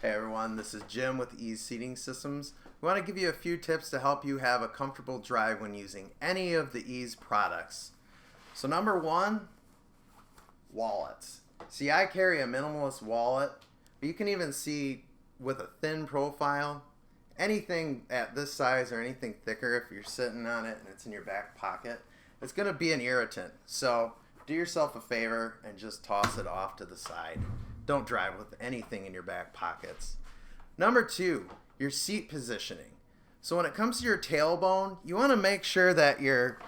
Hey everyone, this is Jim with Ease Seating Systems. We want to give you a few tips to help you have a comfortable drive when using any of the Ease products. So number one, wallets. See, I carry a minimalist wallet, but you can even see with a thin profile, anything at this size or anything thicker, if you're sitting on it and it's in your back pocket, it's going to be an irritant. So do yourself a favor and just toss it off to the side. Don't drive with anything in your back pockets. Number two, your seat positioning. So when it comes to your tailbone, you want to make sure that you're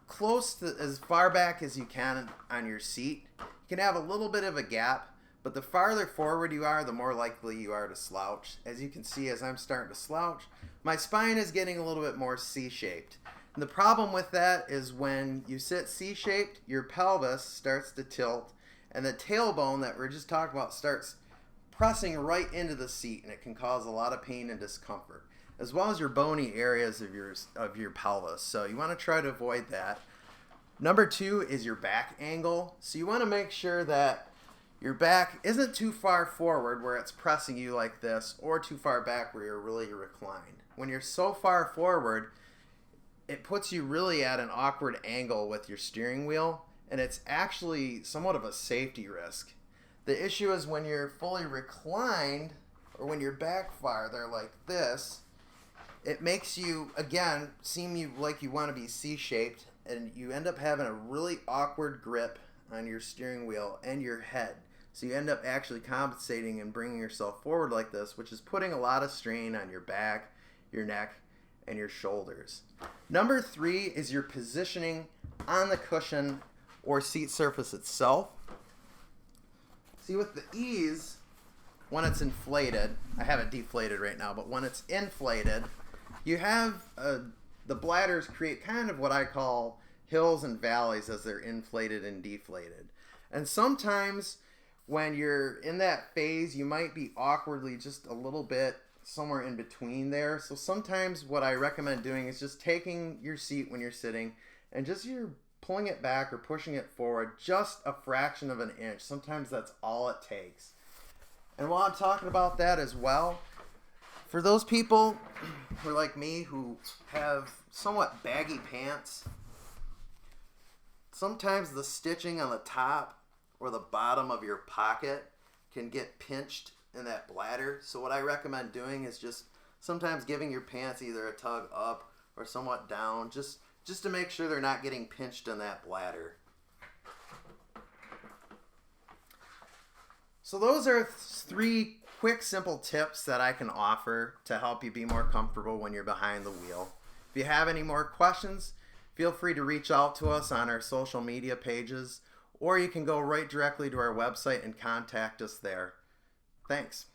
close to as far back as you can on your seat. You can have a little bit of a gap, but the farther forward you are, the more likely you are to slouch. As you can see, as I'm starting to slouch, my spine is getting a little bit more C-shaped. And the problem with that is when you sit C-shaped, your pelvis starts to tilt, and the tailbone that we're just talking about starts pressing right into the seat, and it can cause a lot of pain and discomfort, as well as your bony areas of your pelvis. So you want to try to avoid that. Number two is your back angle. So you want to make sure that your back isn't too far forward where it's pressing you like this, or too far back where you're really reclined. When you're so far forward, it puts you really at an awkward angle with your steering wheel, and it's actually somewhat of a safety risk. The issue is when you're fully reclined, or when you're back farther like this, it makes you, again, seem like you want to be C-shaped, and you end up having a really awkward grip on your steering wheel and your head. So you end up actually compensating and bringing yourself forward like this, which is putting a lot of strain on your back, your neck, and your shoulders. Number three is your positioning on the cushion or seat surface itself. See, with the Ease, when it's inflated, I have it deflated right now, but when it's inflated, you have the bladders create kind of what I call hills and valleys as they're inflated and deflated. And sometimes when you're in that phase, you might be awkwardly just a little bit somewhere in between there. So sometimes what I recommend doing is just taking your seat when you're sitting and just you're pulling it back or pushing it forward just a fraction of an inch. Sometimes that's all it takes. And while I'm talking about that as well, for those people who are like me who have somewhat baggy pants, sometimes the stitching on the top or the bottom of your pocket can get pinched in that bladder. So what I recommend doing is just sometimes giving your pants either a tug up or somewhat down, just to make sure they're not getting pinched in that bladder. So those are three quick, simple tips that I can offer to help you be more comfortable when you're behind the wheel. If you have any more questions, feel free to reach out to us on our social media pages, or you can go right directly to our website and contact us there. Thanks.